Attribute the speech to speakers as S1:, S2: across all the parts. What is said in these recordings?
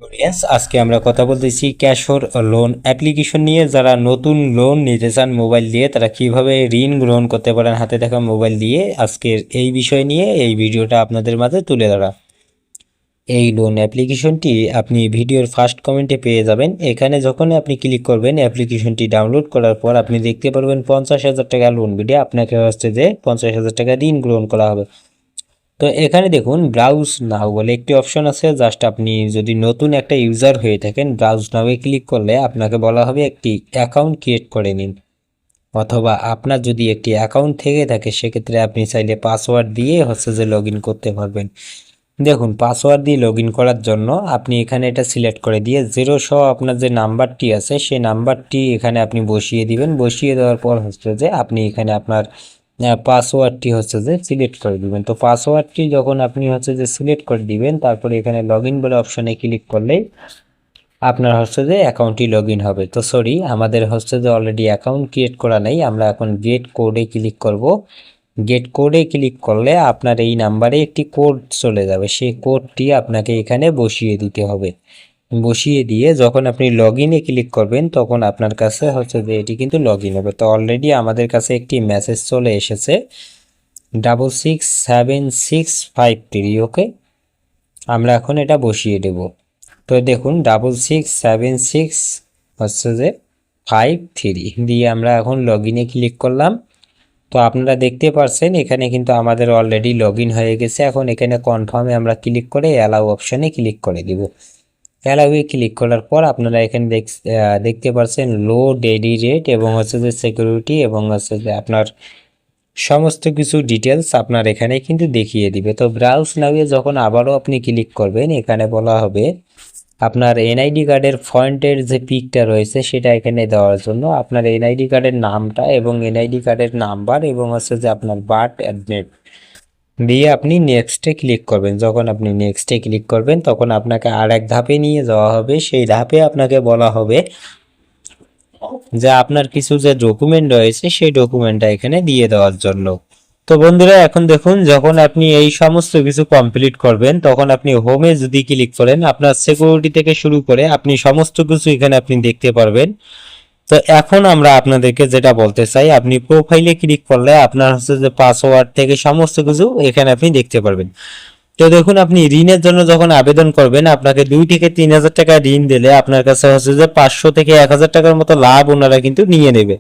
S1: Audience, আজকে আমরা কথা বলতেছি ক্যাশর লোন অ্যাপ্লিকেশন নিয়ে। যারা নতুন লোন নিতে চান মোবাইল দিয়ে, তারা কিভাবে ঋণ গ্রহণ করতে পারেন হাতে থাকা মোবাইল দিয়ে, আজকের এই বিষয় নিয়ে এই ভিডিওটা আপনাদের মাঝে তুলে ধরা। এই লোন অ্যাপ্লিকেশনটি আপনি ভিডিওর ফার্স্ট কমেন্টে পেয়ে যাবেন। এখানে যখন আপনি ক্লিক করবেন, অ্যাপ্লিকেশনটি ডাউনলোড করার পর আপনি দেখতে পারবেন 50,000 টাকা লোন ভিডিও আপনাকে হচ্ছে যে 50,000 টাকা ঋণ গ্রহণ করা হবে। তো এখানে দেখুন ব্রাউজ নাও বলে একটি অপশন আছে। জাস্ট আপনি যদি নতুন একটা ইউজার হয়ে থাকেন, ব্রাউজ নাওয়ে ক্লিক করলে আপনাকে বলা হবে একটি অ্যাকাউন্ট ক্রিয়েট করে নিন, অথবা আপনার যদি একটি অ্যাকাউন্ট থেকে থাকে সেক্ষেত্রে আপনি চাইলে পাসওয়ার্ড দিয়ে হচ্ছে যে লগ ইন করতে পারবেন। দেখুন, পাসওয়ার্ড দিয়ে লগ ইন করার জন্য আপনি এখানে এটা সিলেক্ট করে দিয়ে 0 সহ আপনার যে নাম্বারটি আছে সেই নাম্বারটি এখানে আপনি বসিয়ে দিবেন। বসিয়ে দেওয়ার পর হচ্ছে যে আপনি এখানে আপনার পাসওয়ার্ডটি হচ্ছে যে সিলেক্ট করে দিবেন। তো পাসওয়ার্ডটি যখন আপনি হচ্ছে যে সিলেক্ট করে দিবেন, তারপরে এখানে লগ ইন বলে অপশনে ক্লিক করলেই আপনার হচ্ছে যে অ্যাকাউন্টটি লগ ইন হবে। তো সরি, আমাদের হচ্ছে যে অলরেডি অ্যাকাউন্ট ক্রিয়েট করা নেই। আমরা এখন গেট কোডে ক্লিক করব। গেট কোডে ক্লিক করলে আপনার এই নাম্বারে একটি কোড চলে যাবে, সেই কোডটি আপনাকে এখানে বসিয়ে দিতে হবে। বসিয়ে দিয়ে যখন আপনি লগ ইনে ক্লিক করবেন, তখন আপনার কাছে হচ্ছে যে এটি কিন্তু লগ ইন হবে। তো অলরেডি আমাদের কাছে একটি মেসেজ চলে এসেছে 667653। ওকে, আমরা এখন এটা বসিয়ে দেব। তো দেখুন 6676 হচ্ছে যে 53 দিয়ে আমরা এখন লগ ইনে ক্লিক করলাম। তো আপনারা দেখতে পাচ্ছেন এখানে কিন্তু আমাদের অলরেডি লগ ইন হয়ে গেছে। এখন এখানে কনফার্মে আমরা ক্লিক করে অ্যালাউ অপশানে ক্লিক করে দিব। অ্যালাউয়ে ক্লিক করার পর আপনারা এখানে দেখতে পাচ্ছেন লো ডেইলি রেট এবং হচ্ছে যে সিকিউরিটি এবং হচ্ছে যে আপনার সমস্ত কিছু ডিটেলস আপনার এখানে কিন্তু দেখিয়ে দিবে। তো ব্রাউজ নাওয়ে যখন আবারও আপনি ক্লিক করবেন, এখানে বলা হবে আপনার এনআইডি কার্ডের ফন্টের যে পিকটা রয়েছে সেটা এখানে দেওয়ার জন্য আপনার এনআইডি কার্ডের নামটা এবং এনআইডি কার্ডের নাম্বার এবং হচ্ছে যে আপনার বার্থ অ্যাড্রেস দিয়ে আপনি নেক্সটে ক্লিক করবেন। যখন আপনি নেক্সটে ক্লিক করবেন, তখন আপনাকে আর এক ধাপে নিয়ে যাওয়া হবে। সেই ধাপে আপনাকে বলা হবে যে আপনার কিছু যে ডকুমেন্ট রয়েছে সেই ডকুমেন্টটা এখানে দিয়ে দেওয়ার জন্য। তো বন্ধুরা, এখন দেখুন যখন আপনি এই সমস্ত কিছু কমপ্লিট করবেন, তখন আপনি হোমে যদি ক্লিক করেন, আপনার সিকিউরিটি থেকে শুরু করে আপনি সমস্ত কিছু এখানে আপনি দেখতে পারবেন। তো এখন আমরা আপনাদেরকে যেটা বলতে চাই, আপনি প্রোফাইলে ক্লিক করলে আপনার হচ্ছে যে পাসওয়ার্ড থেকে সমস্ত কিছু এখানে আপনি দেখতে পারবেন। তো দেখুন, আপনি ঋণের জন্য যখন আবেদন করবেন, আপনাকে 2 থেকে 3,000 টাকা ঋণ দিলে আপনার কাছে হচ্ছে যে 500 থেকে 1,000 টাকার মতো লাভ ওনারা কিন্তু নিয়ে নেবে।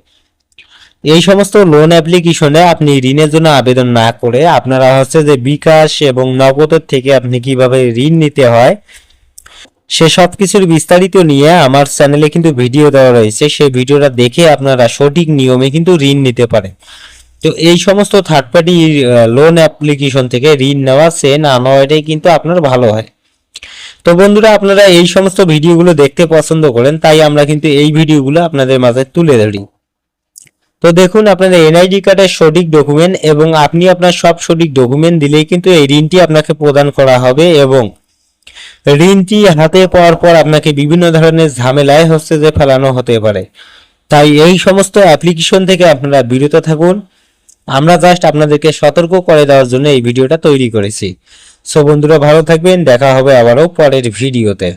S1: এই সমস্ত লোন অ্যাপ্লিকেশনে আপনি ঋণের জন্য আবেদন না করে আপনারা হচ্ছে যে বিকাশ এবং নগদের থেকে আপনি কিভাবে ঋণ নিতে হয় সে সব কিছুর বিস্তারিত নিয়ে আমার চ্যানেলে কিন্তু ভিডিও দেওয়া রয়েছে। সেই ভিডিওটা দেখে আপনারা সঠিক নিয়মে কিন্তু ঋণ নিতে পারেন। তো এই সমস্ত থার্ড পার্টি লোন অ্যাপ্লিকেশন থেকে ঋণ নেওয়া সে না নেওয়াটাই কিন্তু আপনার ভালো হয়। তো বন্ধুরা, আপনারা এই সমস্ত ভিডিওগুলো দেখতে পছন্দ করেন, তাই আমরা কিন্তু এই ভিডিওগুলো আপনাদের মাঝে তুলে ধরি। তো দেখুন, আপনাদের এনআইডি কার্ডের সঠিক ডকুমেন্ট এবং আপনি আপনার সব সঠিক ডকুমেন্ট দিলেই কিন্তু এই ঋণটি আপনাকে প্রদান করা হবে। এবং ঋণটি হাতে পাওয়ার পর আপনাকে বিভিন্ন ধরনের ঝামেলায় হচ্ছে যে ফেলানো হতে পারে। তাই এই সমস্ত অ্যাপ্লিকেশন থেকে আপনারা বিরত থাকুন। আমরা জাস্ট আপনাদেরকে সতর্ক করে দেওয়ার জন্য এই ভিডিওটা তৈরি করেছি। সো বন্ধুরা, ভালো থাকবেন, দেখা হবে আবারও পরের ভিডিওতে।